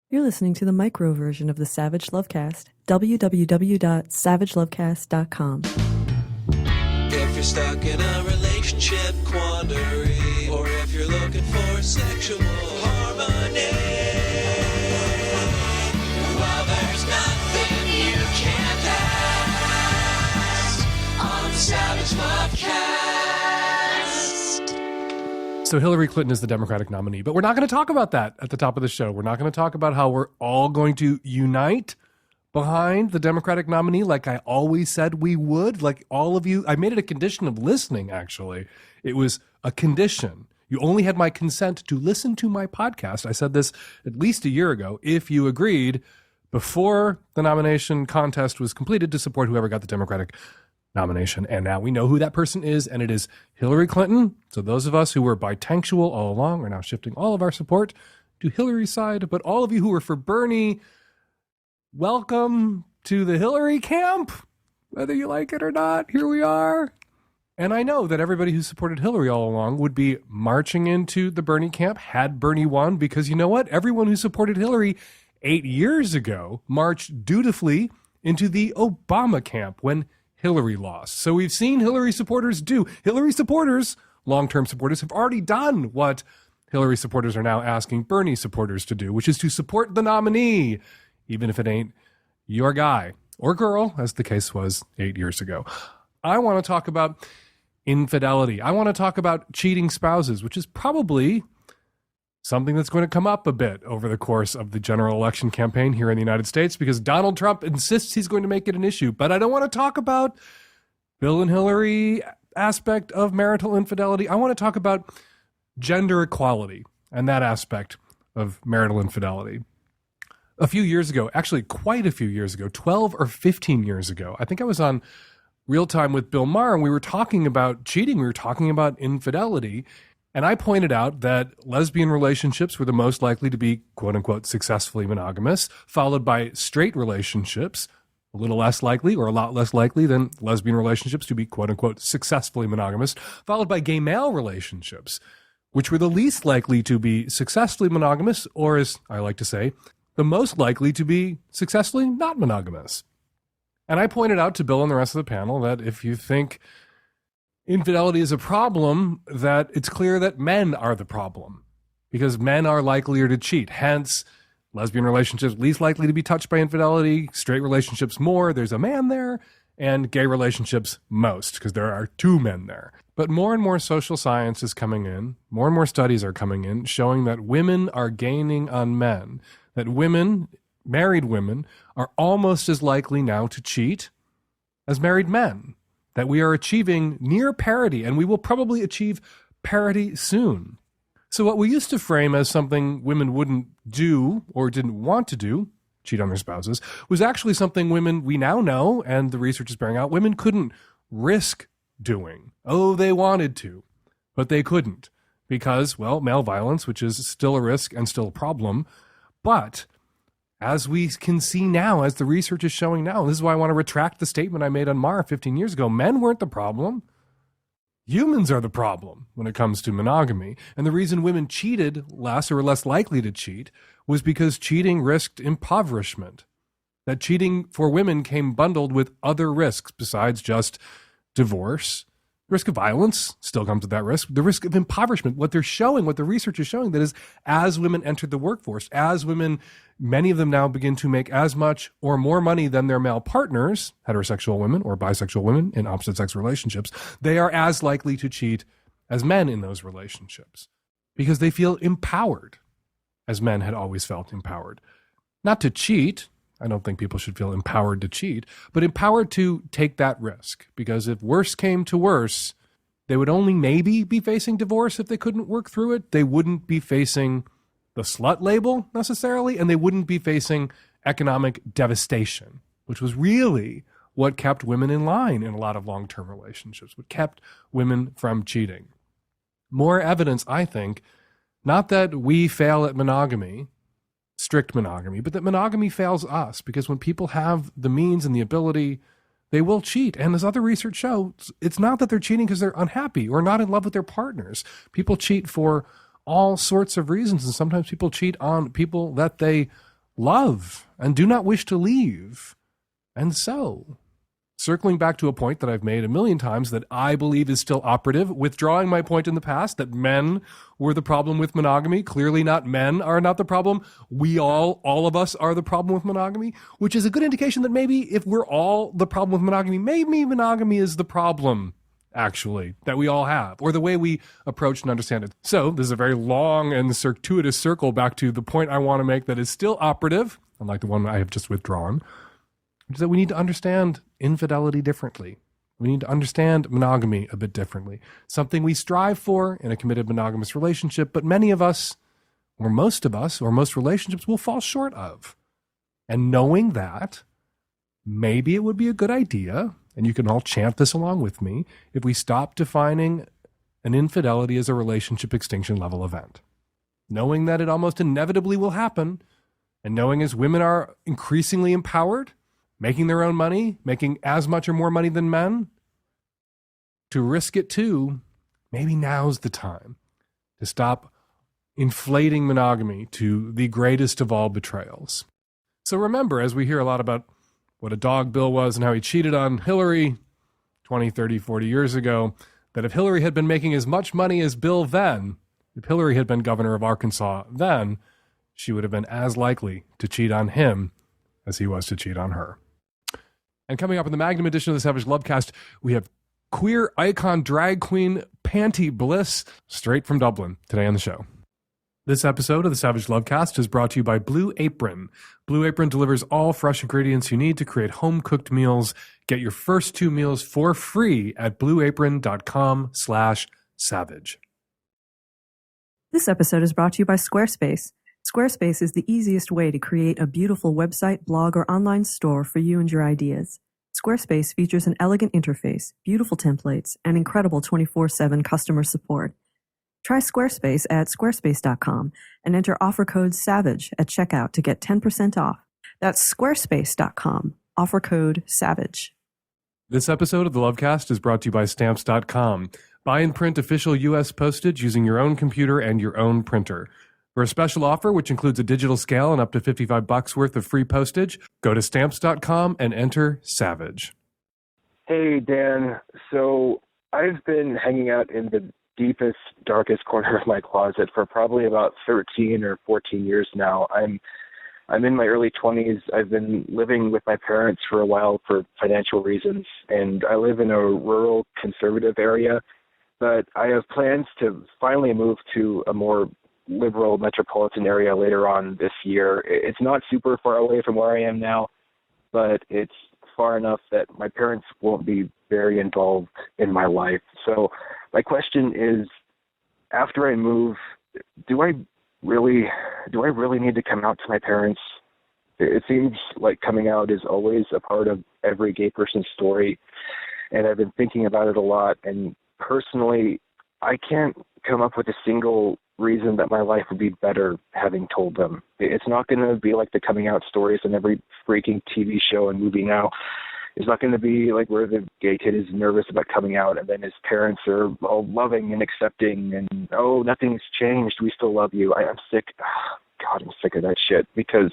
You're listening to the micro version of the Savage Lovecast. www.savagelovecast.com. If you're stuck in a relationship quandary, or if you're looking for sexual harmony, well, there's nothing you can't ask on the Savage Lovecast. So Hillary Clinton is the Democratic nominee, but we're not going to talk about that at the top of the show. We're not going to talk about how we're all going to unite behind the Democratic nominee like I always said we would. Like all of you, I made it a condition of listening, actually. It was a condition. You only had my consent to listen to my podcast. I said this at least a year ago. If you agreed before the nomination contest was completed to support whoever got the Democratic nomination. And now we know who that person is, and it is Hillary Clinton. So those of us who were bitextual all along are now shifting all of our support to Hillary's side. But all of you who were for Bernie, welcome to the Hillary camp. Whether you like it or not, here we are. And I know that everybody who supported Hillary all along would be marching into the Bernie camp had Bernie won, because you know what? Everyone who supported Hillary 8 years ago marched dutifully into the Obama camp when Hillary lost. So we've seen Hillary supporters do. Hillary supporters, long-term supporters, have already done what Hillary supporters are now asking Bernie supporters to do, which is to support the nominee, even if it ain't your guy or girl, as the case was 8 years ago. I want to talk about infidelity. I want to talk about cheating spouses, which is probably something that's going to come up a bit over the course of the general election campaign here in the United States, because Donald Trump insists he's going to make it an issue. But I don't want to talk about Bill and Hillary aspect of marital infidelity. I want to talk about gender equality and that aspect of marital infidelity. A few years ago, actually quite a few years ago, 12 or 15 years ago, I think I was on Real Time with Bill Maher, and we were talking about cheating. We were talking about infidelity. And I pointed out that lesbian relationships were the most likely to be, quote unquote, successfully monogamous, followed by straight relationships, a little less likely or a lot less likely than lesbian relationships to be, quote unquote, successfully monogamous, followed by gay male relationships, which were the least likely to be successfully monogamous, or as I like to say, the most likely to be successfully not monogamous. And I pointed out to Bill and the rest of the panel that if you think infidelity is a problem, that it's clear that men are the problem, because men are likelier to cheat. Hence, lesbian relationships least likely to be touched by infidelity, straight relationships more, there's a man there, and gay relationships most, because there are two men there. But more and more social science is coming in, more and more studies are coming in, showing that women are gaining on men, that women, married women, are almost as likely now to cheat as married men, that we are achieving near parity, and we will probably achieve parity soon. So what we used to frame as something women wouldn't do or didn't want to do, cheat on their spouses, was actually something women, we now know, and the research is bearing out, women couldn't risk doing. Oh, they wanted to, but they couldn't because, well, male violence, which is still a risk and still a problem. But as we can see now, as the research is showing now, this is why I want to retract the statement I made on Mar 15 years ago. Men weren't the problem. Humans are the problem when it comes to monogamy. And the reason women cheated less or were less likely to cheat was because cheating risked impoverishment. That cheating for women came bundled with other risks besides just divorce. The risk of violence still comes with that risk. The risk of impoverishment. What they're showing, what the research is showing, that is as women entered the workforce, as women, many of them now begin to make as much or more money than their male partners, heterosexual women or bisexual women in opposite sex relationships, they are as likely to cheat as men in those relationships because they feel empowered, as men had always felt empowered. Not to cheat. I don't think people should feel empowered to cheat, but empowered to take that risk. Because if worse came to worse, they would only maybe be facing divorce if they couldn't work through it. They wouldn't be facing the slut label necessarily, and they wouldn't be facing economic devastation, which was really what kept women in line in a lot of long-term relationships, what kept women from cheating. More evidence, I think, not that we fail at monogamy, strict monogamy, but that monogamy fails us, because when people have the means and the ability, they will cheat. And as other research shows, it's not that they're cheating because they're unhappy or not in love with their partners. People cheat for all sorts of reasons, and sometimes people cheat on people that they love and do not wish to leave. And so, circling back to a point that I've made a million times that I believe is still operative, withdrawing my point in the past that men were the problem with monogamy. Clearly not men are not the problem. We all of us are the problem with monogamy, which is a good indication that maybe if we're all the problem with monogamy, maybe monogamy is the problem, actually, that we all have, or the way we approach and understand it. So this is a very long and circuitous circle back to the point I want to make that is still operative, unlike the one I have just withdrawn, is that we need to understand infidelity differently. We need to understand monogamy a bit differently. Something we strive for in a committed monogamous relationship, but many of us, or most of us, or most relationships will fall short of. And knowing that, maybe it would be a good idea, and you can all chant this along with me, if we stop defining an infidelity as a relationship extinction level event. Knowing that it almost inevitably will happen, and knowing as women are increasingly empowered, making their own money, making as much or more money than men, to risk it too, maybe now's the time to stop inflating monogamy to the greatest of all betrayals. So remember, as we hear a lot about what a dog Bill was and how he cheated on Hillary 20, 30, 40 years ago, that if Hillary had been making as much money as Bill then, if Hillary had been governor of Arkansas then, she would have been as likely to cheat on him as he was to cheat on her. And coming up in the Magnum edition of the Savage Lovecast, we have queer icon drag queen Panti Bliss, straight from Dublin, today on the show. This episode of the Savage Lovecast is brought to you by Blue Apron. Blue Apron delivers all fresh ingredients you need to create home-cooked meals. Get your first 2 meals for free at blueapron.com/savage. This episode is brought to you by Squarespace. Squarespace is the easiest way to create a beautiful website, blog, or online store for you and your ideas. Squarespace features an elegant interface, beautiful templates, and incredible 24/7 customer support. Try Squarespace at squarespace.com and enter offer code SAVAGE at checkout to get 10% off. That's squarespace.com, offer code SAVAGE. This episode of the Lovecast is brought to you by Stamps.com. Buy and print official U.S. postage using your own computer and your own printer. For a special offer, which includes a digital scale and up to $55 worth of free postage, go to Stamps.com and enter SAVAGE. Hey, Dan. So I've been hanging out in the deepest, darkest corner of my closet for probably about 13 or 14 years now. I'm in my early 20s. I've been living with my parents for a while for financial reasons, and I live in a rural, conservative area, but I have plans to finally move to a more liberal metropolitan area later on this year. It's not super far away from where I am now, but it's far enough that my parents won't be very involved in my life. So my question is, after I move, do I really need to come out to my parents? It seems like coming out is always a part of every gay person's story, and I've been thinking about it a lot, and personally, I can't come up with a single reason that my life would be better having told them. It's not going to be like the coming out stories in every freaking TV show and movie now. It's not going to be like where the gay kid is nervous about coming out and then his parents are all loving and accepting and, oh, nothing's changed, we still love you. I'm sick. God, I'm sick of that shit, because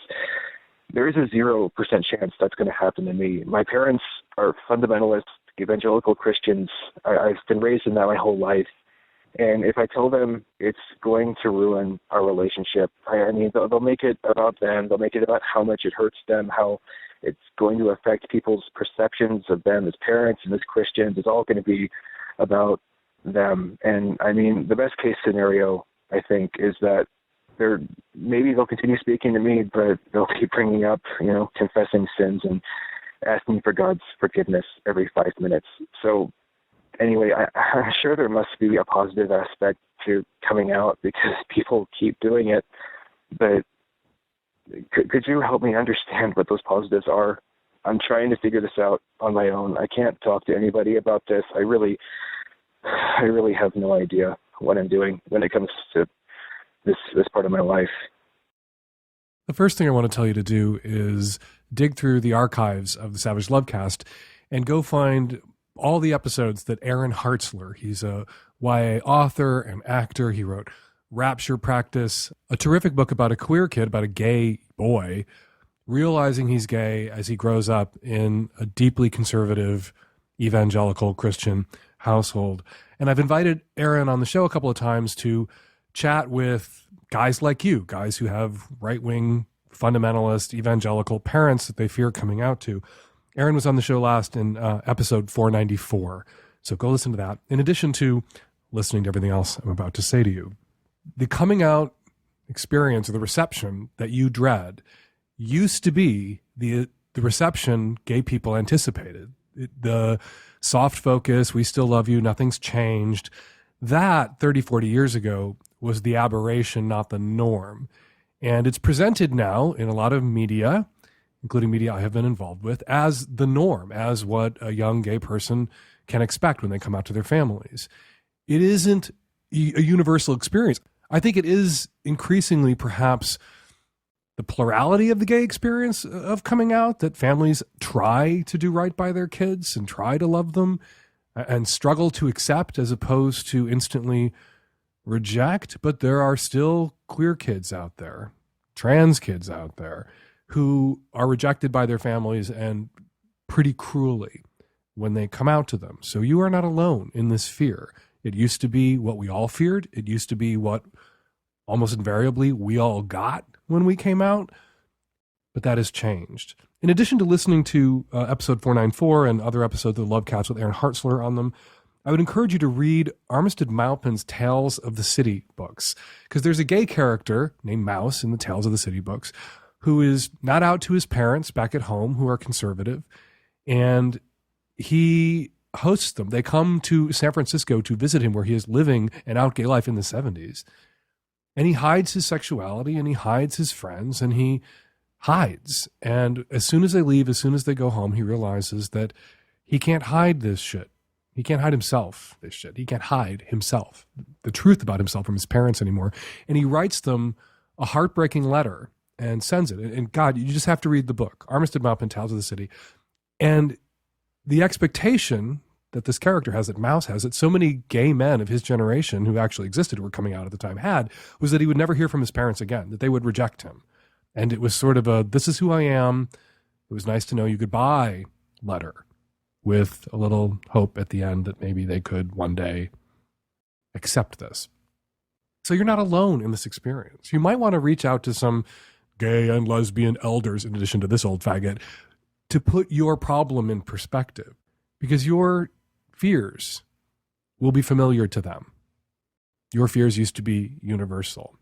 there is a 0% chance that's going to happen to me. My parents are fundamentalist, evangelical Christians. I've been raised in that my whole life. And if I tell them it's going to ruin our relationship, I mean, they'll make it about them. They'll make it about how much it hurts them, how it's going to affect people's perceptions of them as parents and as Christians. It's all going to be about them. And I mean, the best case scenario, I think, is that maybe they'll continue speaking to me, but they'll keep bringing up, confessing sins and asking for God's forgiveness every 5 minutes. So anyway, I'm sure there must be a positive aspect to coming out because people keep doing it. But could you help me understand what those positives are? I'm trying to figure this out on my own. I can't talk to anybody about this. I really have no idea what I'm doing when it comes to this part of my life. The first thing I want to tell you to do is dig through the archives of the Savage Lovecast and go find all the episodes that Aaron Hartzler, he's a YA author and actor. He wrote Rapture Practice, a terrific book about a queer kid, about a gay boy realizing he's gay as he grows up in a deeply conservative evangelical Christian household. And I've invited Aaron on the show a couple of times to chat with guys like you, guys who have right-wing fundamentalist evangelical parents that they fear coming out to. Aaron was on the show last in episode 494. So go listen to that. In addition to listening to everything else I'm about to say to you, the coming out experience or the reception that you dread used to be the reception gay people anticipated. The soft focus, we still love you, nothing's changed. That 30, 40 years ago was the aberration, not the norm. And it's presented now in a lot of media, including media I have been involved with, as the norm, as what a young gay person can expect when they come out to their families. It isn't a universal experience. I think it is increasingly perhaps the plurality of the gay experience of coming out, that families try to do right by their kids and try to love them and struggle to accept as opposed to instantly reject. But there are still queer kids out there, trans kids out there, who are rejected by their families and pretty cruelly when they come out to them. So you are not alone in this fear. It used to be what we all feared. It used to be what almost invariably we all got when we came out, but that has changed. In addition to listening to episode 494 and other episodes of the Lovecast with Aaron Hartzler on them, I would encourage you to read Armistead Maupin's Tales of the City books, because there's a gay character named Mouse in the Tales of the City books who is not out to his parents back at home who are conservative, and he hosts them. They come to San Francisco to visit him where he is living an out gay life in the 70s. And he hides his sexuality and he hides his friends and he hides. And as soon as they leave, as soon as they go home, he realizes that he can't hide this shit. He can't hide himself, this shit. He can't hide himself, the truth about himself from his parents anymore. And he writes them a heartbreaking letter and sends it. And God, you just have to read the book, Armistead Maupin, Tales of the City. And the expectation that this character has, that Mouse has, that so many gay men of his generation who actually existed, who were coming out at the time, had, was that he would never hear from his parents again, that they would reject him. And it was sort of a, this is who I am, it was nice to know you, goodbye letter, with a little hope at the end that maybe they could one day accept this. So you're not alone in this experience. You might want to reach out to some gay and lesbian elders, in addition to this old faggot, to put your problem in perspective, because your fears will be familiar to them. Your fears used to be universal.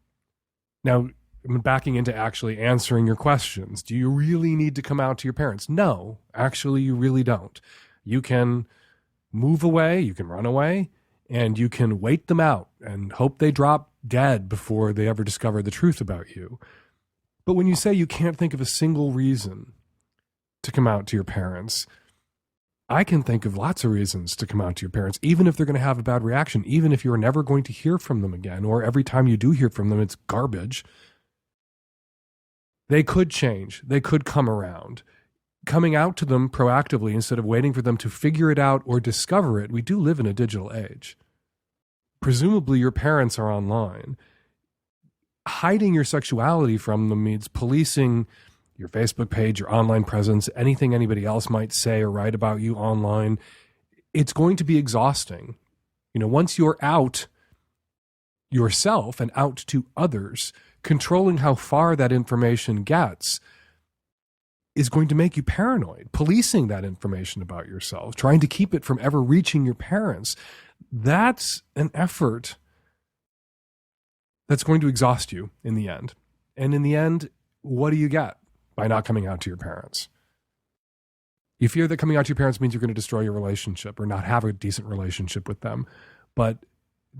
Now, I'm backing into actually answering your questions. Do you really need to come out to your parents? No, actually, you really don't. You can move away, you can run away, and you can wait them out and hope they drop dead before they ever discover the truth about you. But when you say you can't think of a single reason to come out to your parents, I can think of lots of reasons to come out to your parents, even if they're going to have a bad reaction, even if you're never going to hear from them again, or every time you do hear from them, it's garbage. They could change. They could come around. Coming out to them proactively instead of waiting for them to figure it out or discover it. We do live in a digital age. Presumably your parents are online. Hiding your sexuality from them means policing your Facebook page, your online presence, anything anybody else might say or write about you online. It's going to be exhausting. You know, once you're out yourself and out to others, controlling how far that information gets is going to make you paranoid. Policing that information about yourself, trying to keep it from ever reaching your parents, that's an effort that's going to exhaust you in the end. And in the end, what do you get by not coming out to your parents? You fear that coming out to your parents means you're going to destroy your relationship or not have a decent relationship with them. But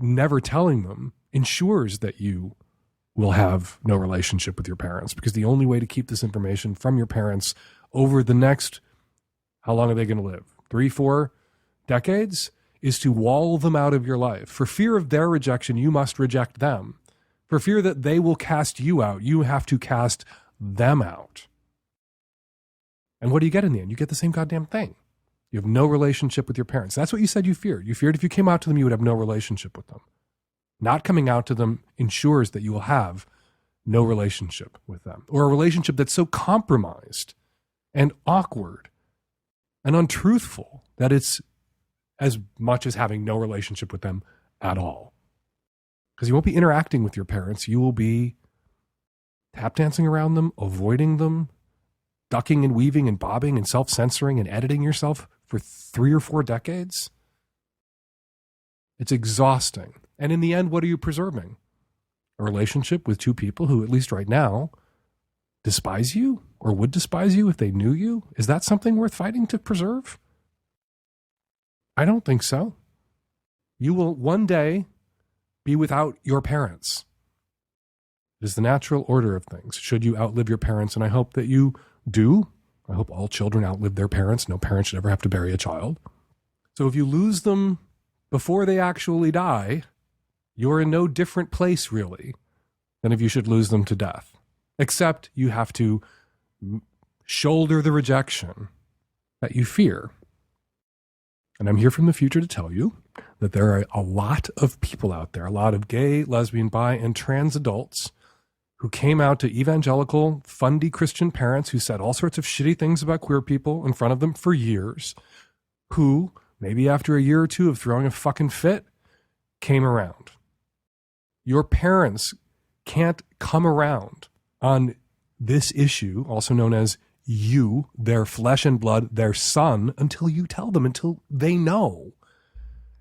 never telling them ensures that you will have no relationship with your parents, because the only way to keep this information from your parents over the next, how long are they going to live? 3, 4 decades, is to wall them out of your life. For fear of their rejection, you must reject them. For fear that they will cast you out, you have to cast them out. And what do you get in the end? You get the same goddamn thing. You have no relationship with your parents. That's what you said you feared. You feared if you came out to them, you would have no relationship with them. Not coming out to them ensures that you will have no relationship with them, or a relationship that's so compromised and awkward and untruthful that it's as much as having no relationship with them at all. Because you won't be interacting with your parents. You will be tap dancing around them, avoiding them, ducking and weaving and bobbing and self-censoring and editing yourself for 3 or 4 decades. It's exhausting. And in the end, what are you preserving? A relationship with two people who, at least right now, despise you or would despise you if they knew you? Is that something worth fighting to preserve? I don't think so. You will one day be without your parents. It is the natural order of things, should you outlive your parents, and I hope that you do. I hope all children outlive their parents. No parent should ever have to bury a child. So if you lose them before they actually die, you're in no different place, really, than if you should lose them to death. Except you have to shoulder the rejection that you fear. And I'm here from the future to tell you that there are a lot of people out there, a lot of gay, lesbian, bi, and trans adults who came out to evangelical, fundy Christian parents who said all sorts of shitty things about queer people in front of them for years, who, maybe after a year or two of throwing a fucking fit, came around. Your parents can't come around on this issue, also known as you, their flesh and blood, their son, until you tell them, until they know.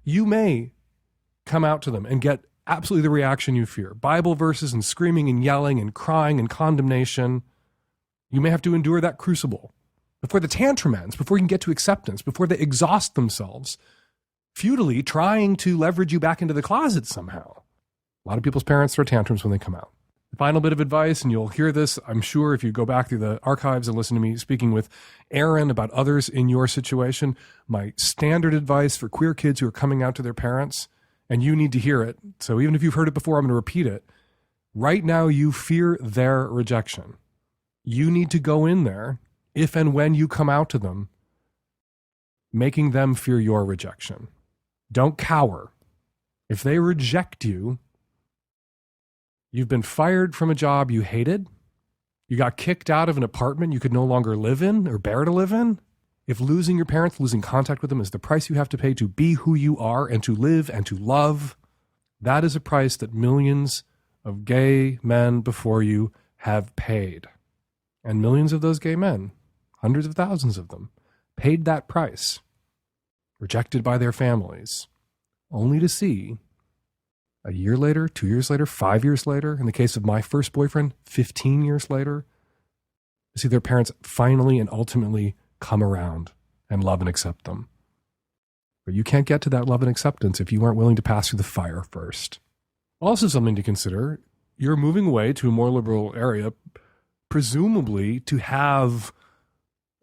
You may come out to them and get absolutely the reaction you fear. Bible verses and screaming and yelling and crying and condemnation. You may have to endure that crucible before the tantrum ends, before you can get to acceptance, before they exhaust themselves, futilely trying to leverage you back into the closet somehow. A lot of people's parents throw tantrums when they come out. The final bit of advice, and you'll hear this, I'm sure, if you go back through the archives and listen to me speaking with Aaron about others in your situation, my standard advice for queer kids who are coming out to their parents, and you need to hear it, so even if you've heard it before, I'm going to repeat it. Right now, you fear their rejection. You need to go in there, if and when you come out to them, making them fear your rejection. Don't cower. If they reject you, you've been fired from a job you hated. You got kicked out of an apartment you could no longer live in or bear to live in. If losing your parents, losing contact with them is the price you have to pay to be who you are and to live and to love, that is a price that millions of gay men before you have paid. And millions of those gay men, hundreds of thousands of them, paid that price, rejected by their families, only to see a year later, 2 years later, 5 years later, in the case of my first boyfriend, 15 years later, to see their parents finally and ultimately come around and love and accept them. But you can't get to that love and acceptance if you aren't willing to pass through the fire first. Also something to consider, you're moving away to a more liberal area, presumably to have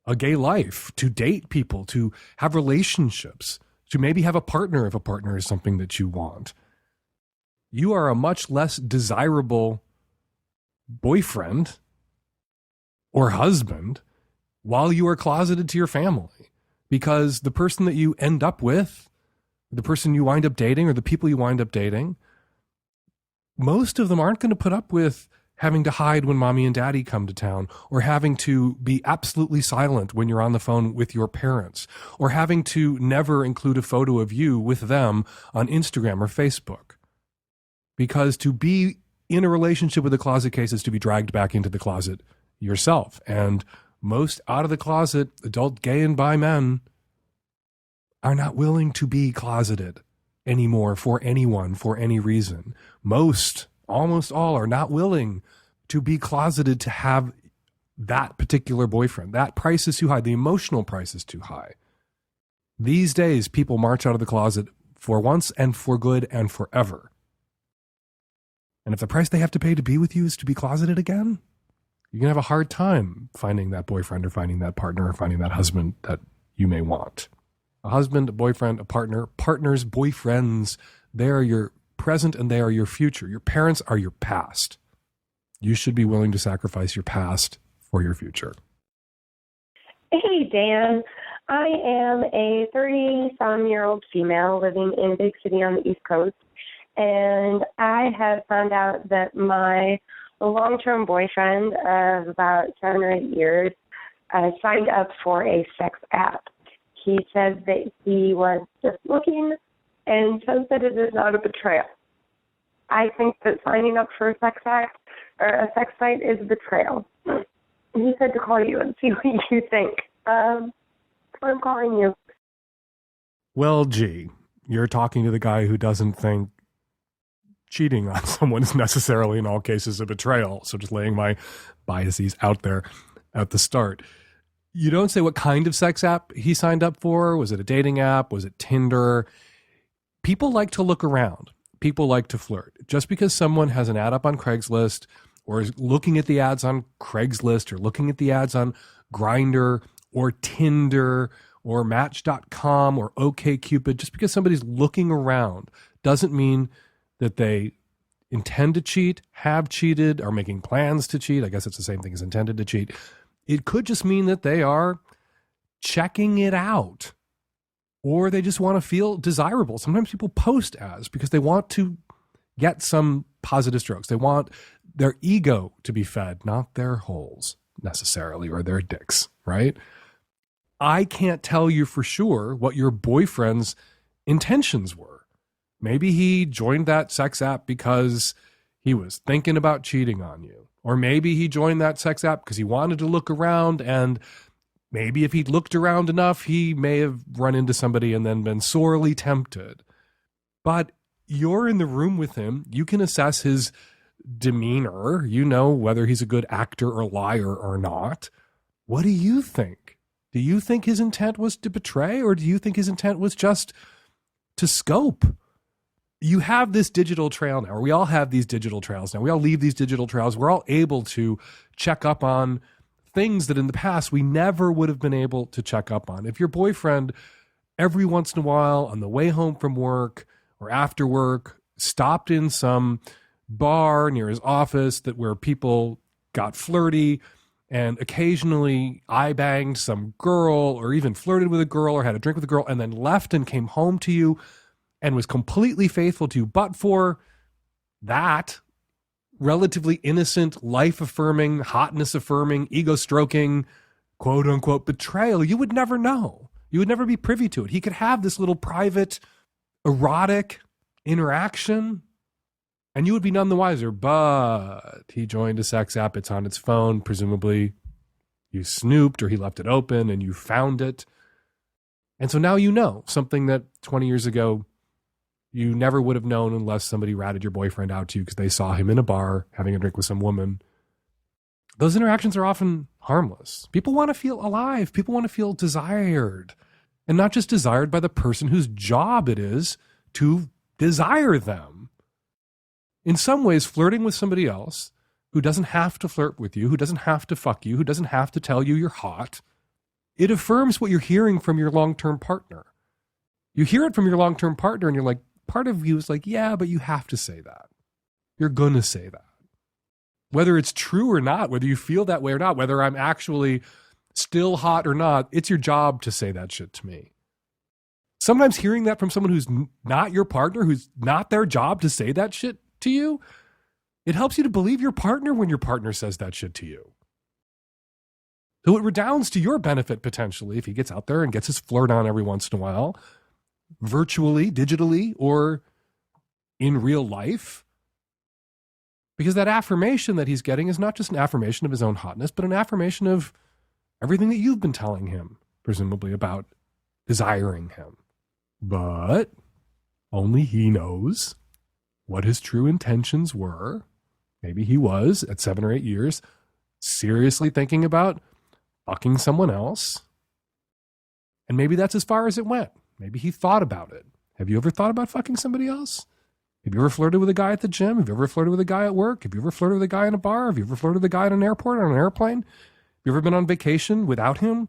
a gay life, to date people, to have relationships, to maybe have a partner if a partner is something that you want. You are a much less desirable boyfriend or husband while you are closeted to your family, because the person that you end up with, the person you wind up dating, or the people you wind up dating, most of them aren't going to put up with having to hide when mommy and daddy come to town, or having to be absolutely silent when you're on the phone with your parents, or having to never include a photo of you with them on Instagram or Facebook. Because to be in a relationship with a closet case is to be dragged back into the closet yourself. And most out of the closet adult gay and bi men are not willing to be closeted anymore for anyone, for any reason. Most, almost all, are not willing to be closeted to have that particular boyfriend. That price is too high. The emotional price is too high. These days, people march out of the closet for once and for good and forever. And if the price they have to pay to be with you is to be closeted again, you're going to have a hard time finding that boyfriend or finding that partner or finding that husband that you may want. A husband, a boyfriend, a partner, partners, boyfriends, they are your present and they are your future. Your parents are your past. You should be willing to sacrifice your past for your future. Hey, Dan. I am a 30-some-year-old female living in a big city on the East Coast, and I have found out that my a long-term boyfriend of about 7 or 8 years signed up for a sex app. He says that he was just looking and says that it is not a betrayal. I think that signing up for a sex app or a sex site is betrayal. He said to call you and see what you think. I'm calling you. Well, gee, you're talking to the guy who doesn't think cheating on someone is necessarily in all cases a betrayal. So just laying my biases out there at the start. You don't say what kind of sex app he signed up for. Was it a dating app? Was it Tinder? People like to look around. People like to flirt. Just because someone has an ad up on Craigslist or is looking at the ads on Craigslist or looking at the ads on Grindr or Tinder or Match.com or OkCupid, just because somebody's looking around doesn't mean that they intend to cheat, have cheated, are making plans to cheat. I guess it's the same thing as intended to cheat. It could just mean that they are checking it out or they just want to feel desirable. Sometimes people post ads because they want to get some positive strokes. They want their ego to be fed, not their holes necessarily or their dicks, right? I can't tell you for sure what your boyfriend's intentions were. Maybe he joined that sex app because he was thinking about cheating on you. Or maybe he joined that sex app because he wanted to look around, and maybe if he'd looked around enough, he may have run into somebody and then been sorely tempted. But you're in the room with him. You can assess his demeanor. You know whether he's a good actor or liar or not. What do you think? Do you think his intent was to betray, or do you think his intent was just to scope? You have this digital trail now, or we all have these digital trails now. We all leave these digital trails. We're all able to check up on things that in the past we never would have been able to check up on. If your boyfriend every once in a while on the way home from work or after work stopped in some bar near his office where people got flirty and occasionally eye banged some girl or even flirted with a girl or had a drink with a girl and then left and came home to you and was completely faithful to you, but for that relatively innocent, life-affirming, hotness-affirming, ego-stroking, quote-unquote betrayal, you would never know. You would never be privy to it. He could have this little private, erotic interaction, and you would be none the wiser, but he joined a sex app. It's on its phone. Presumably you snooped or he left it open and you found it. And so now you know something that 20 years ago you never would have known unless somebody ratted your boyfriend out to you because they saw him in a bar having a drink with some woman. Those interactions are often harmless. People want to feel alive. People want to feel desired. And not just desired by the person whose job it is to desire them. In some ways, flirting with somebody else who doesn't have to flirt with you, who doesn't have to fuck you, who doesn't have to tell you you're hot, it affirms what you're hearing from your long-term partner. You hear it from your long-term partner and you're like, part of you is like, yeah, but you have to say that. You're going to say that. Whether it's true or not, whether you feel that way or not, whether I'm actually still hot or not, it's your job to say that shit to me. Sometimes hearing that from someone who's not your partner, who's not their job to say that shit to you, it helps you to believe your partner when your partner says that shit to you. So it redounds to your benefit potentially if he gets out there and gets his flirt on every once in a while, virtually, digitally, or in real life. Because that affirmation that he's getting is not just an affirmation of his own hotness, but an affirmation of everything that you've been telling him, presumably about desiring him. But only he knows what his true intentions were. Maybe he was, at 7 or 8 years, seriously thinking about fucking someone else. And maybe that's as far as it went. Maybe he thought about it. Have you ever thought about fucking somebody else? Have you ever flirted with a guy at the gym? Have you ever flirted with a guy at work? Have you ever flirted with a guy in a bar? Have you ever flirted with a guy at an airport, on an airplane? Have you ever been on vacation without him?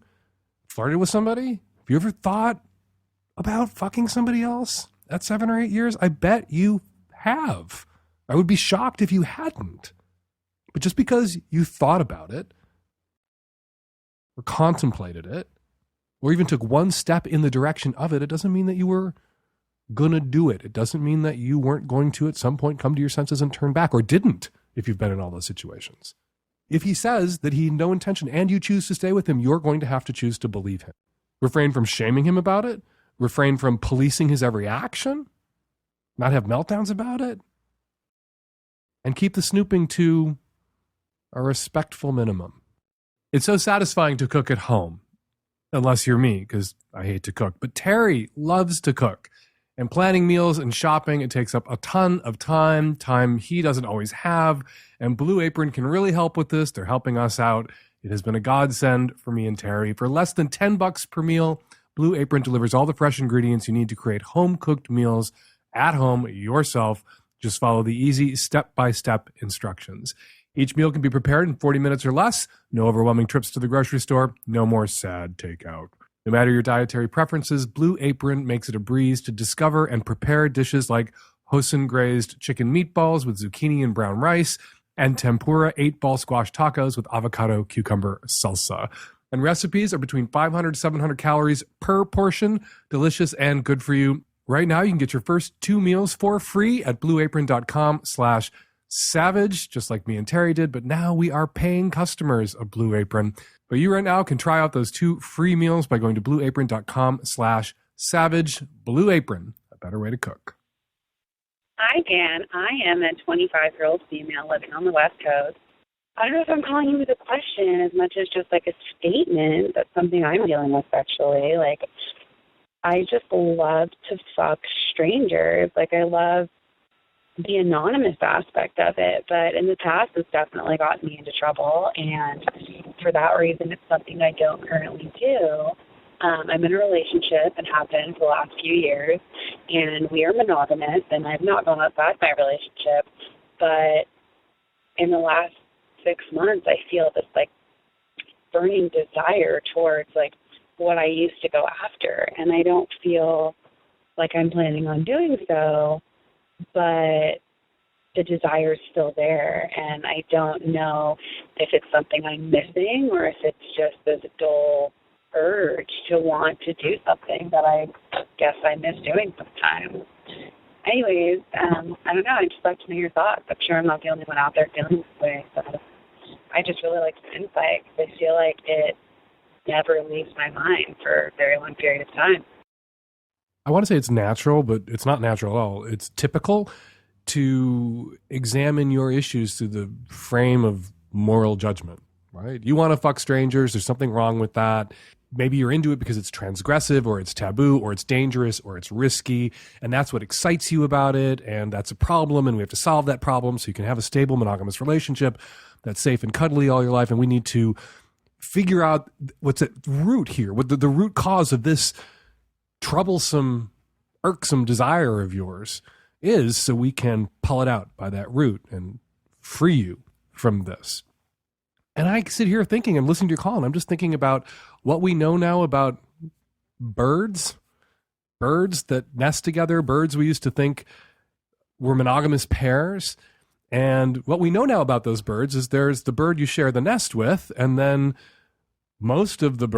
Flirted with somebody? Have you ever thought about fucking somebody else at 7 or 8 years? I bet you have. I would be shocked if you hadn't. But just because you thought about it or contemplated it or even took one step in the direction of it, it doesn't mean that you were going to do it. It doesn't mean that you weren't going to at some point come to your senses and turn back, or didn't. if you've been in all those situations. If he says that he had no intention and you choose to stay with him, you're going to have to choose to believe him. Refrain from shaming him about it. Refrain from policing his every action. Not have meltdowns about it. And keep the snooping to a respectful minimum. It's so satisfying to cook at home. Unless you're me, because I hate to cook. But Terry loves to cook. And planning meals and shopping, it takes up a ton of time he doesn't always have. And Blue Apron can really help with this. They're helping us out. It has been a godsend for me and Terry. For less than $10 per meal, Blue Apron delivers all the fresh ingredients you need to create home-cooked meals at home yourself. Just follow the easy step-by-step instructions. Each meal can be prepared in 40 minutes or less. No overwhelming trips to the grocery store. No more sad takeout. No matter your dietary preferences, Blue Apron makes it a breeze to discover and prepare dishes like Hoisin braised chicken meatballs with zucchini and brown rice, and tempura 8-ball squash tacos with avocado cucumber salsa. And recipes are between 500 to 700 calories per portion. Delicious and good for you. Right now, you can get your first 2 meals for free at blueapron.com/savage, just like me and Terry did. But now we are paying customers of Blue Apron. But you right now can try out those 2 free meals by going to blueapron.com/savage. Blue Apron, a better way to cook. Hi, Dan. I am a 25-year-old female living on the West Coast. I don't know if I'm calling you with a question as much as just like a statement. That's something I'm dealing with sexually. Like, I just love to fuck strangers. Like, I love the anonymous aspect of it, but in the past, it's definitely gotten me into trouble, and for that reason, it's something I don't currently do. I'm in a relationship and have been for the last few years, and we are monogamous, and I've not gone outside my relationship, but in the last 6 months, I feel this, like, burning desire towards, like, what I used to go after, and I don't feel like I'm planning on doing so, but the desire is still there, and I don't know if it's something I'm missing or if it's just this dull urge to want to do something that I guess I miss doing sometimes. Anyways, I don't know. I'd just like to know your thoughts. I'm sure I'm not the only one out there feeling this way, so I just really like some insight because I feel like it never leaves my mind for a very long period of time. I want to say it's natural, but it's not natural at all. It's typical to examine your issues through the frame of moral judgment, right? You want to fuck strangers. There's something wrong with that. Maybe you're into it because it's transgressive or it's taboo or it's dangerous or it's risky. And that's what excites you about it. And that's a problem. And we have to solve that problem so you can have a stable monogamous relationship that's safe and cuddly all your life. And we need to figure out what's at root here, what the root cause of this troublesome, irksome desire of yours is, so we can pull it out by that root and free you from this. And I sit here thinking, I'm listening to your call, and I'm just thinking about what we know now about birds that nest together, birds we used to think were monogamous pairs. And what we know now about those birds is there's the bird you share the nest with, and then most of the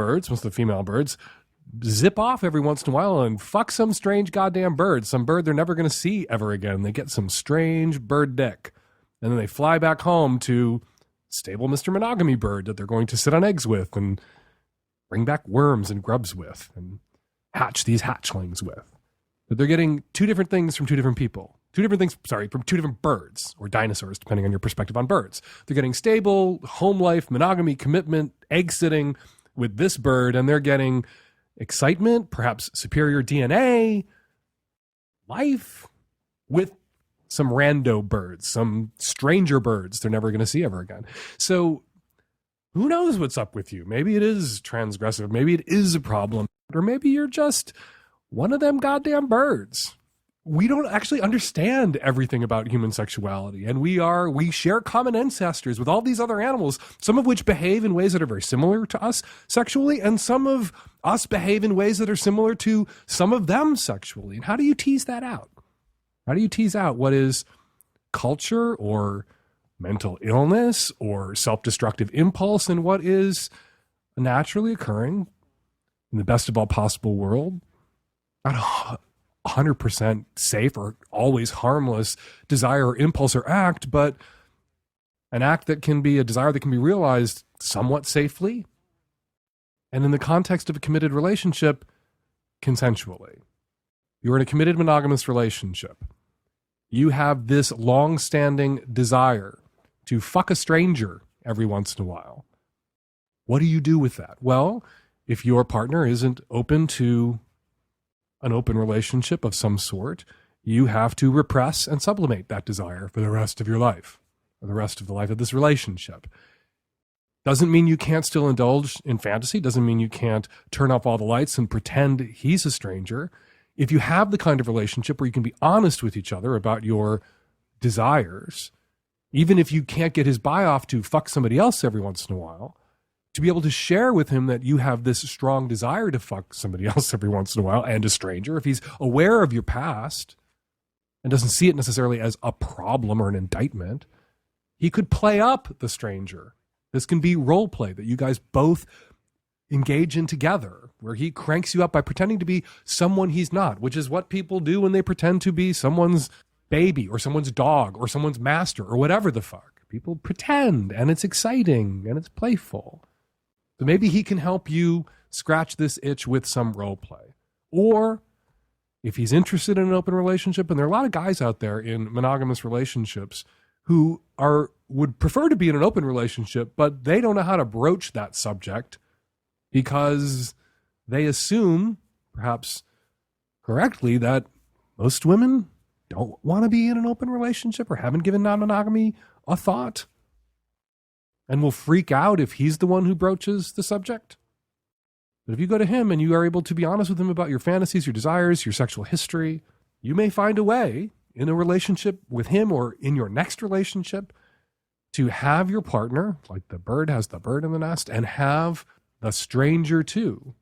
female birds, zip off every once in a while and fuck some strange goddamn bird, some bird they're never going to see ever again. They get some strange bird dick. And then they fly back home to stable Mr. Monogamy bird that they're going to sit on eggs with and bring back worms and grubs with and hatch these hatchlings with. But they're getting 2 different things from 2 different people. 2 different things, from 2 different birds or dinosaurs, depending on your perspective on birds. They're getting stable, home life, monogamy, commitment, egg sitting with this bird, and they're getting excitement, perhaps superior DNA, life with some rando birds, some stranger birds they're never going to see ever again. So who knows what's up with you? Maybe it is transgressive. Maybe it is a problem. Or maybe you're just one of them goddamn birds. We don't actually understand everything about human sexuality. And we share common ancestors with all these other animals, some of which behave in ways that are very similar to us sexually, and some of us behave in ways that are similar to some of them sexually. And how do you tease that out? How do you tease out what is culture or mental illness or self-destructive impulse and what is naturally occurring in the best of all possible world? Not 100% safe or always harmless desire or impulse or act, but an act that can be a desire that can be realized somewhat safely, and in the context of a committed relationship, consensually. You're in a committed monogamous relationship. You have this long-standing desire to fuck a stranger every once in a while. What do you do with that? Well, if your partner isn't open to an open relationship of some sort, you have to repress and sublimate that desire for the rest of your life, or the rest of the life of this relationship. Doesn't mean you can't still indulge in fantasy, doesn't mean you can't turn off all the lights and pretend he's a stranger. If you have the kind of relationship where you can be honest with each other about your desires, even if you can't get his buy-off to fuck somebody else every once in a while, to be able to share with him that you have this strong desire to fuck somebody else every once in a while, and a stranger, if he's aware of your past and doesn't see it necessarily as a problem or an indictment, he could play up the stranger. This can be role play that you guys both engage in together, where he cranks you up by pretending to be someone he's not, which is what people do when they pretend to be someone's baby or someone's dog or someone's master or whatever the fuck. People pretend, and it's exciting and it's playful. So maybe he can help you scratch this itch with some role play. Or if he's interested in an open relationship, and there are a lot of guys out there in monogamous relationships who would prefer to be in an open relationship, but they don't know how to broach that subject because they assume, perhaps correctly, that most women don't want to be in an open relationship or haven't given non-monogamy a thought, and will freak out if he's the one who broaches the subject. But if you go to him and you are able to be honest with him about your fantasies, your desires, your sexual history, you may find a way in a relationship with him or in your next relationship to have your partner, like the bird has the bird in the nest, and have the stranger too.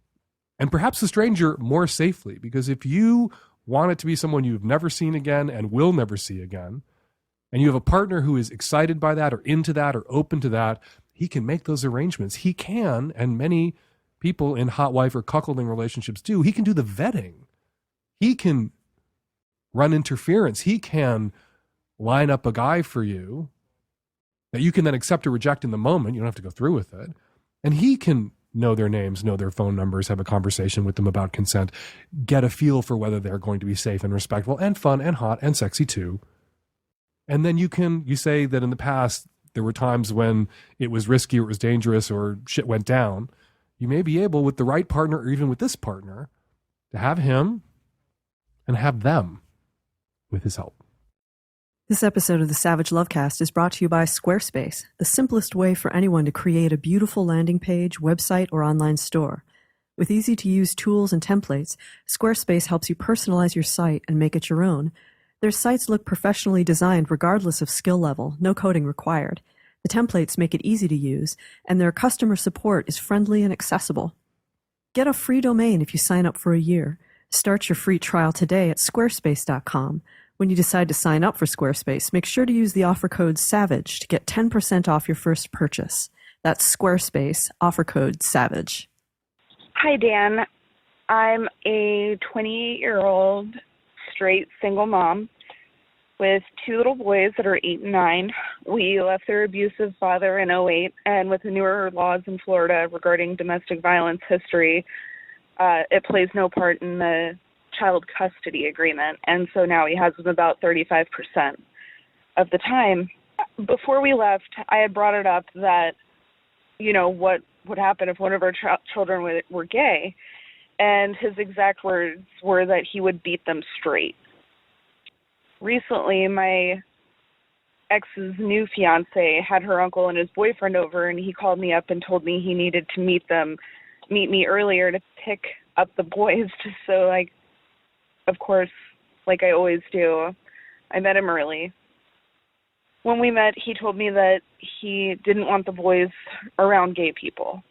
And perhaps the stranger more safely, because if you want it to be someone you've never seen again and will never see again, and you have a partner who is excited by that or into that or open to that, he can make those arrangements. He can, and many people in hot wife or cuckolding relationships do, he can do the vetting. He can run interference. He can line up a guy for you that you can then accept or reject in the moment. You don't have to go through with it. And he can know their names, know their phone numbers, have a conversation with them about consent, get a feel for whether they're going to be safe and respectful and fun and hot and sexy too. And then you say that in the past, there were times when it was risky or it was dangerous or shit went down. You may be able, with the right partner or even with this partner, to have him and have them with his help. This episode of the Savage Lovecast is brought to you by Squarespace, the simplest way for anyone to create a beautiful landing page, website, or online store. With easy-to-use tools and templates, Squarespace helps you personalize your site and make it your own. Their sites look professionally designed regardless of skill level, no coding required. The templates make it easy to use, and their customer support is friendly and accessible. Get a free domain if you sign up for a year. Start your free trial today at squarespace.com. When you decide to sign up for Squarespace, make sure to use the offer code SAVAGE to get 10% off your first purchase. That's Squarespace, offer code SAVAGE. Hi, Dan. I'm a 28-year-old straight single mom with two little boys that are 8 and 9. We left their abusive father in 2008, and with the newer laws in Florida regarding domestic violence history, it plays no part in the child custody agreement, and so now he has about 35% of the time. Before we left, I had brought it up that, what would happen if one of our children were gay, and his exact words were that he would beat them straight. Recently, my ex's new fiance had her uncle and his boyfriend over, and he called me up and told me he needed to meet me earlier to pick up the boys, just so, of course, like I always do, I met him early. When we met, he told me that he didn't want the boys around gay people.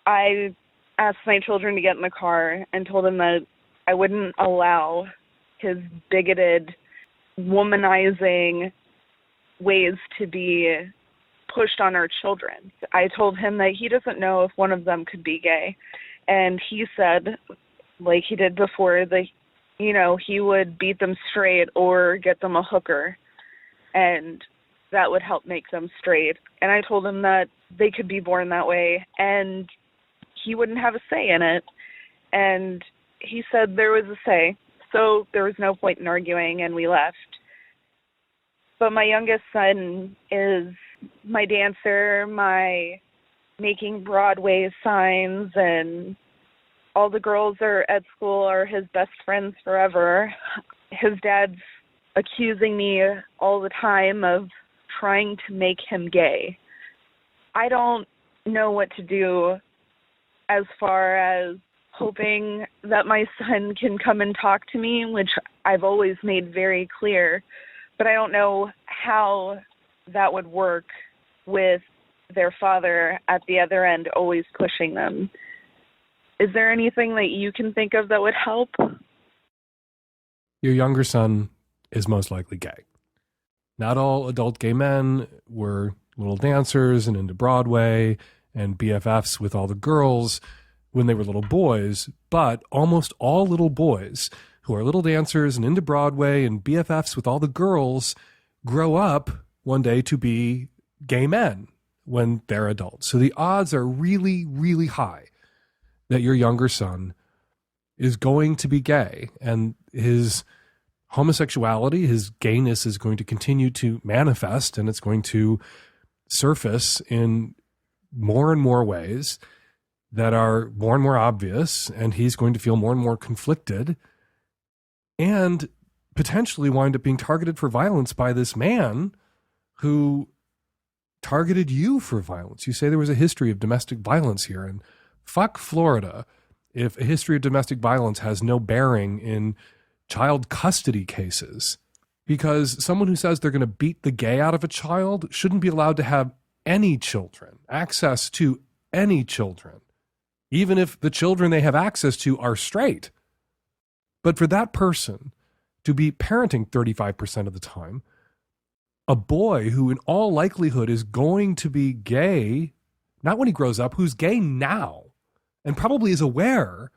I asked my children to get in the car and told him that I wouldn't allow his bigoted, womanizing ways to be pushed on our children. I told him that he doesn't know if one of them could be gay. And he said, like he did before, that, he would beat them straight or get them a hooker. And that would help make them straight. And I told him that they could be born that way and he wouldn't have a say in it. And he said there was a say. So there was no point in arguing, and we left. But my youngest son is my dancer, my making Broadway signs, and all the girls at school are his best friends forever. His dad's accusing me all the time of trying to make him gay. I don't know what to do as far as hoping that my son can come and talk to me, which I've always made very clear, but I don't know how that would work with their father at the other end always pushing them. Is there anything that you can think of that would help? Your younger son is most likely gay. Not all adult gay men were little dancers and into Broadway and BFFs with all the girls when they were little boys, but almost all little boys who are little dancers and into Broadway and BFFs with all the girls grow up one day to be gay men when they're adults. So the odds are really, really high that your younger son is going to be gay, and his homosexuality, his gayness is going to continue to manifest, and it's going to surface in more and more ways that are more and more obvious, and he's going to feel more and more conflicted and potentially wind up being targeted for violence by this man who targeted you for violence. You say there was a history of domestic violence here, and fuck Florida if a history of domestic violence has no bearing in child custody cases, because someone who says they're going to beat the gay out of a child shouldn't be allowed to have any children, access to any children, even if the children they have access to are straight. But for that person to be parenting 35% of the time, a boy who in all likelihood is going to be gay, not when he grows up, who's gay now, and probably is aware,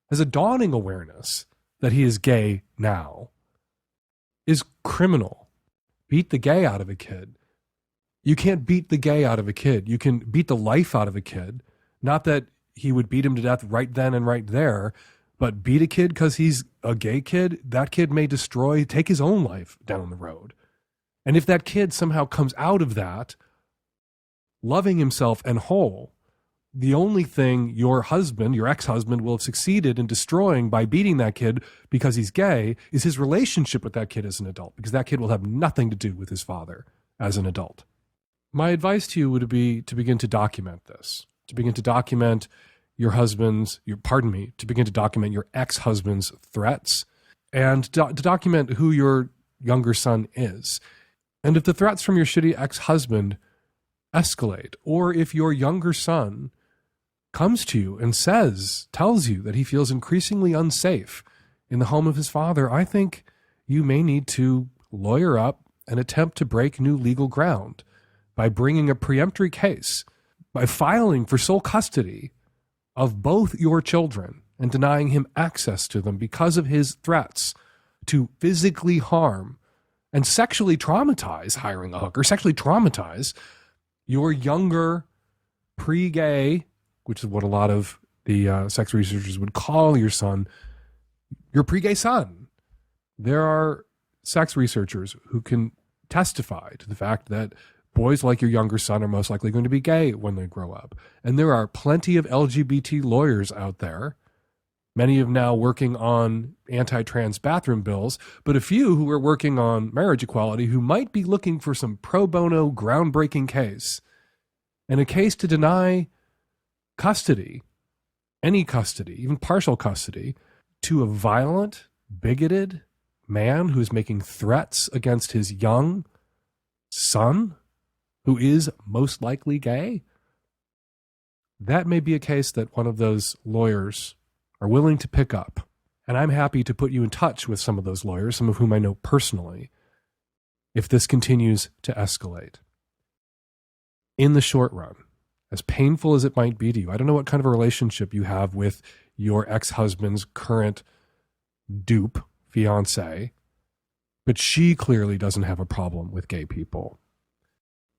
has a dawning awareness that he is gay now, is criminal. Beat the gay out of a kid. You can't beat the gay out of a kid. You can beat the life out of a kid. Not that he would beat him to death right then and right there, but beat a kid because he's a gay kid, that kid may take his own life down the road. And if that kid somehow comes out of that, loving himself and whole, the only thing your husband, your ex-husband, will have succeeded in destroying by beating that kid because he's gay is his relationship with that kid as an adult, because that kid will have nothing to do with his father as an adult. My advice to you would be to begin to document this, to begin to document to begin to document your ex-husband's threats, and to document who your younger son is. And if the threats from your shitty ex-husband escalate, or if your younger son comes to you and tells you that he feels increasingly unsafe in the home of his father, I think you may need to lawyer up and attempt to break new legal ground by bringing a preemptory case, by filing for sole custody of both your children and denying him access to them because of his threats to physically harm and sexually traumatize, hiring a hooker, sexually traumatize your younger pre-gay, which is what a lot of the sex researchers would call your son, your pre-gay son. There are sex researchers who can testify to the fact that boys like your younger son are most likely going to be gay when they grow up. And there are plenty of LGBT lawyers out there, many of now working on anti-trans bathroom bills, but a few who are working on marriage equality who might be looking for some pro bono groundbreaking case, and a case to deny custody, any custody, even partial custody, to a violent, bigoted man who is making threats against his young son, who is most likely gay. That may be a case that one of those lawyers are willing to pick up. And I'm happy to put you in touch with some of those lawyers, some of whom I know personally, if this continues to escalate. In the short run, as painful as it might be to you, I don't know what kind of a relationship you have with your ex-husband's current dupe, fiance, but she clearly doesn't have a problem with gay people.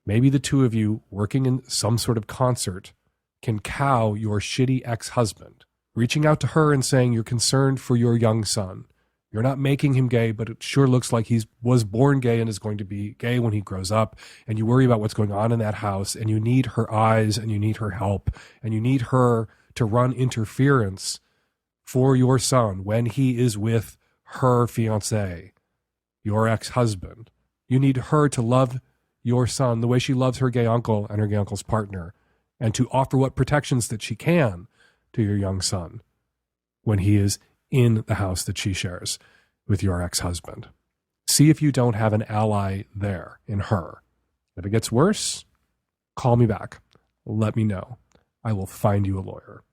Maybe the two of you working in some sort of concert can cow your shitty ex-husband, reaching out to her and saying you're concerned for your young son. You're not making him gay, but it sure looks like he was born gay and is going to be gay when he grows up. And you worry about what's going on in that house, and you need her eyes, and you need her help, and you need her to run interference for your son when he is with her fiancé, your ex-husband. You need her to love your son the way she loves her gay uncle and her gay uncle's partner, and to offer what protections that she can to your young son when he is in the house that she shares with your ex-husband. See if you don't have an ally there in her. If it gets worse, call me back. Let me know. I will find you a lawyer.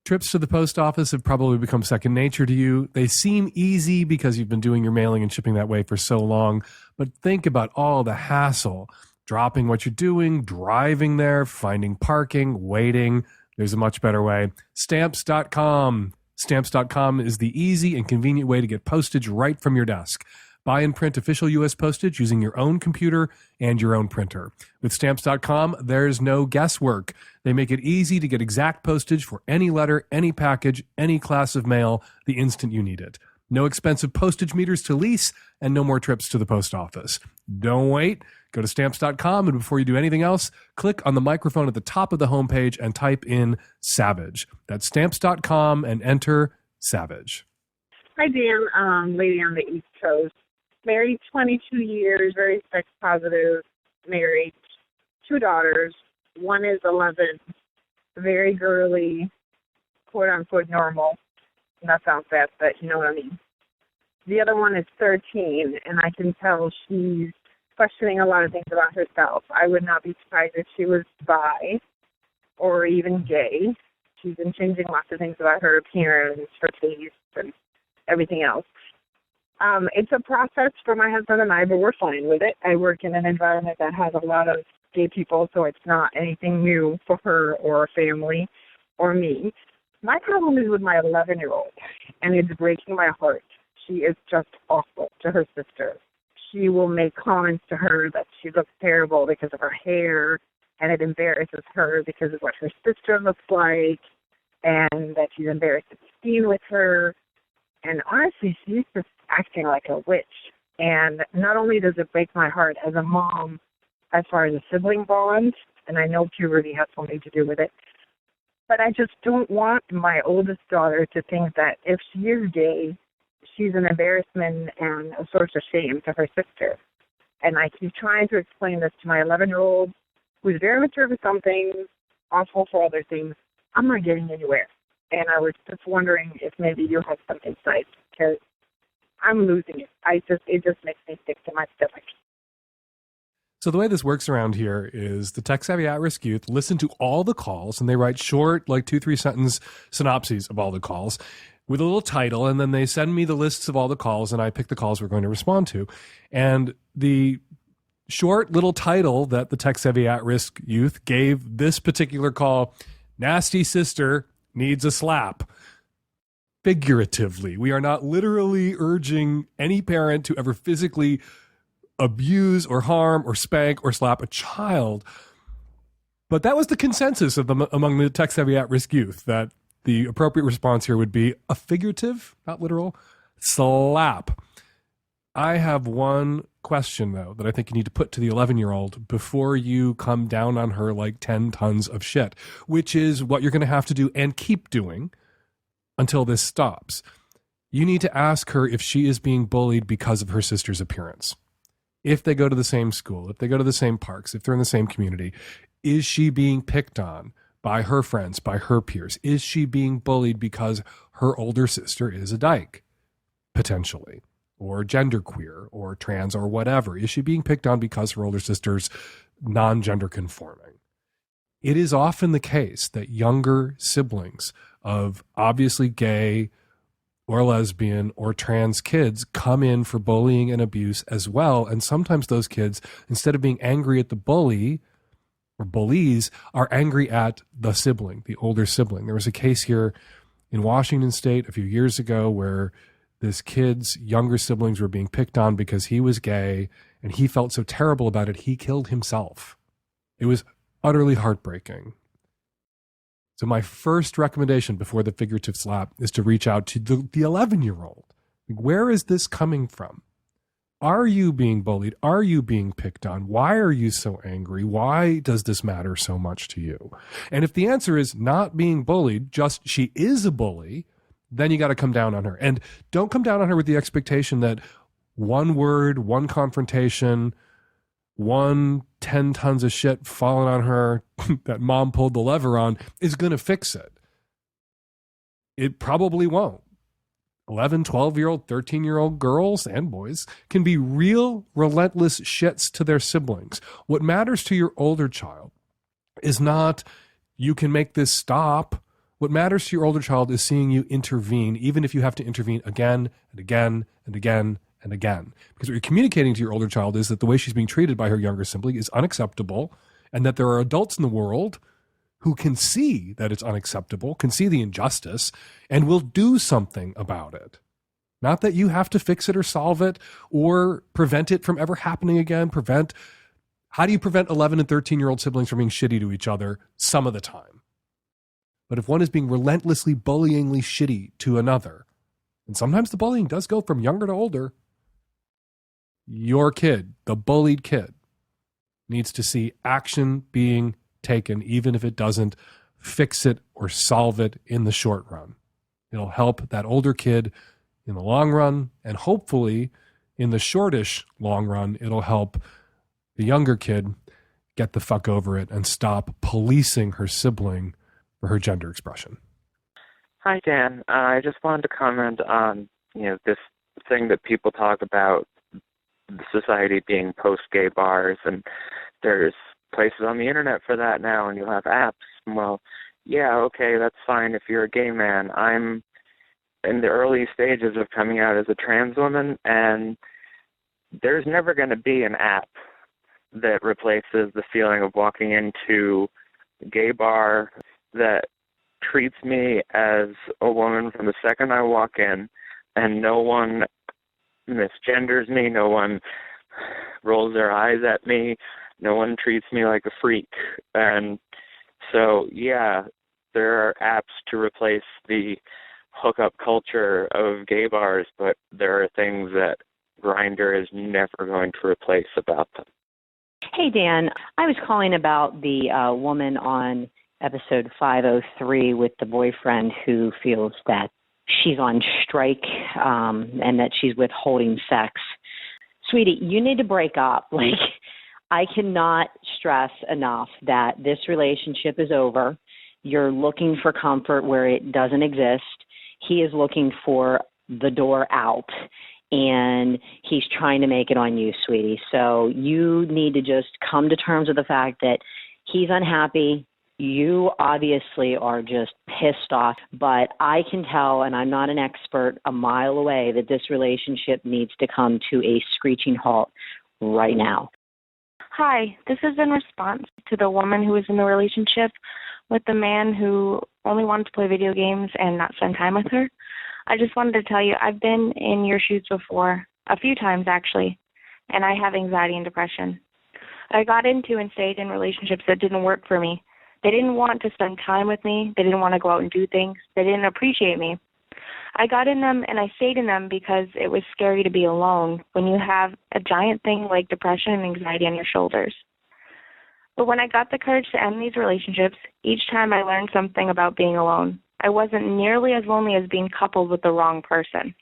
Trips to the post office have probably become second nature to you. They seem easy because you've been doing your mailing and shipping that way for so long, but think about all the hassle. Dropping what you're doing, driving there, finding parking, waiting. There's a much better way. Stamps.com. Stamps.com is the easy and convenient way to get postage right from your desk. Buy and print official U.S. postage using your own computer and your own printer. With Stamps.com, there's no guesswork. They make it easy to get exact postage for any letter, any package, any class of mail the instant you need it. No expensive postage meters to lease, and no more trips to the post office. Don't wait. Go to Stamps.com, and before you do anything else, click on the microphone at the top of the homepage and type in Savage. That's Stamps.com and enter Savage. Hi, Dan. Lady on the East Coast. Married 22 years, very sex positive, married, 2 daughters. One is 11, very girly, quote-unquote normal. That sounds bad, but you know what I mean. The other one is 13, and I can tell she's questioning a lot of things about herself. I would not be surprised if she was bi or even gay. She's been changing lots of things about her appearance, her taste, and everything else. It's a process for my husband and I, but we're fine with it. I work in an environment that has a lot of gay people, so it's not anything new for her or her family or me. My problem is with my 11-year-old, and it's breaking my heart. She is just awful to her sister. She will make comments to her that she looks terrible because of her hair, and it embarrasses her because of what her sister looks like, and that she's embarrassed to be seen with her. And honestly, she's just acting like a witch. And not only does it break my heart as a mom as far as a sibling bond, and I know puberty has something to do with it, but I just don't want my oldest daughter to think that if she is gay, she's an embarrassment and a source of shame to her sister. And I keep trying to explain this to my 11-year-old, who's very mature for some things, awful for other things. I'm not getting anywhere. And I was just wondering if maybe you have some insight, because I'm losing it. It just makes me sick to my stomach. So the way this works around here is the tech-savvy at-risk youth listen to all the calls, and they write short, like 2-3 sentence synopses of all the calls with a little title, and then they send me the lists of all the calls, and I pick the calls we're going to respond to. And the short little title that the tech-savvy at-risk youth gave this particular call, Nasty Sister Needs a Slap. Figuratively, we are not literally urging any parent to ever physically abuse or harm or spank or slap a child. But that was the consensus of among the tech-savvy at-risk youth, that the appropriate response here would be a figurative, not literal, slap. I have one question, though, that I think you need to put to the 11-year-old before you come down on her like 10 tons of shit, which is what you're going to have to do and keep doing until this stops. You need to ask her if she is being bullied because of her sister's appearance. If they go to the same school, if they go to the same parks, if they're in the same community, is she being picked on by her friends, by her peers? Is she being bullied because her older sister is a dyke, potentially, or genderqueer, or trans, or whatever? Is she being picked on because her older sister's non-gender conforming? It is often the case that younger siblings of obviously gay or lesbian or trans kids come in for bullying and abuse as well. And sometimes those kids, instead of being angry at the bully or bullies, are angry at the sibling, the older sibling. There was a case here in Washington State a few years ago where this kid's younger siblings were being picked on because he was gay, and he felt so terrible about it, he killed himself. It was utterly heartbreaking. So my first recommendation before the figurative slap is to reach out to the 11-year-old. Where is this coming from? Are you being bullied? Are you being picked on? Why are you so angry? Why does this matter so much to you? And if the answer is not being bullied, just she is a bully, then you got to come down on her. And don't come down on her with the expectation that one word, one confrontation, 10 tons of shit falling on her that mom pulled the lever on is going to fix it. It probably won't. 11, 12-year-old, 13-year-old girls and boys can be real relentless shits to their siblings. What matters to your older child is not you can make this stop. What matters to your older child is seeing you intervene, even if you have to intervene again and again and again and again. Because what you're communicating to your older child is that the way she's being treated by her younger sibling is unacceptable, and that there are adults in the world who can see that it's unacceptable, can see the injustice, and will do something about it. Not that you have to fix it or solve it or prevent it from ever happening again. How do you prevent 11 and 13-year-old siblings from being shitty to each other some of the time? But if one is being relentlessly, bullyingly shitty to another, and sometimes the bullying does go from younger to older, your kid, the bullied kid, needs to see action being taken, even if it doesn't fix it or solve it in the short run. It'll help that older kid in the long run, and hopefully in the shortish long run, it'll help the younger kid get the fuck over it and stop policing her sibling for her gender expression. Hi, Dan. I just wanted to comment on, this thing that people talk about, the society being post-gay bars, and there's places on the internet for that now, and you'll have apps. Well, yeah, okay, that's fine if you're a gay man. I'm in the early stages of coming out as a trans woman, and there's never going to be an app that replaces the feeling of walking into a gay bar that treats me as a woman from the second I walk in, and no one misgenders me, no one rolls their eyes at me, no one treats me like a freak. And so, yeah, there are apps to replace the hookup culture of gay bars, but there are things that Grindr is never going to replace about them. Hey, Dan. I was calling about the woman on episode 503 with the boyfriend who feels that she's on strike and that she's withholding sex. Sweetie, you need to break up. I cannot stress enough that this relationship is over. You're looking for comfort where it doesn't exist. He is looking for the door out, and he's trying to make it on you, sweetie. So you need to just come to terms with the fact that he's unhappy. You obviously are just pissed off, but I can tell, and I'm not an expert, a mile away, that this relationship needs to come to a screeching halt right now. Hi, this is in response to the woman who was in the relationship with the man who only wanted to play video games and not spend time with her. I just wanted to tell you, I've been in your shoes before, a few times actually, and I have anxiety and depression. I got into and stayed in relationships that didn't work for me. They didn't want to spend time with me. They didn't want to go out and do things. They didn't appreciate me. I got in them and I stayed in them because it was scary to be alone when you have a giant thing like depression and anxiety on your shoulders. But when I got the courage to end these relationships, each time I learned something about being alone. I wasn't nearly as lonely as being coupled with the wrong person.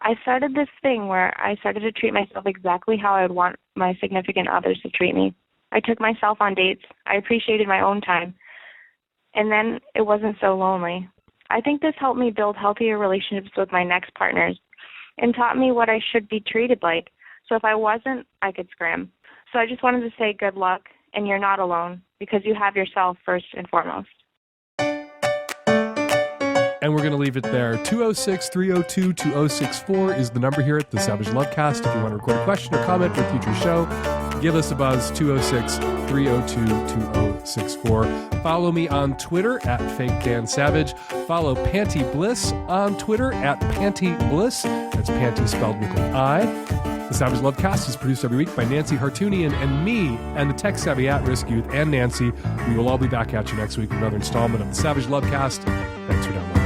I started this thing where I started to treat myself exactly how I would want my significant others to treat me. I took myself on dates. I appreciated my own time. And then it wasn't so lonely. I think this helped me build healthier relationships with my next partners and taught me what I should be treated like. So if I wasn't, I could scram. So I just wanted to say good luck, and you're not alone because you have yourself first and foremost. And we're going to leave it there. 206-302-2064 is the number here at the Savage Lovecast. If you want to record a question or comment for a future show, Give us a buzz, 206-302-2064. Follow me on Twitter at FakeDanSavage. Follow Panti Bliss on Twitter at Panti Bliss. That's Panti spelled with an I. The Savage Lovecast is produced every week by Nancy Hartunian and me and the tech-savvy at-risk youth and Nancy. We will all be back at you next week with another installment of the Savage Lovecast. Thanks for downloading.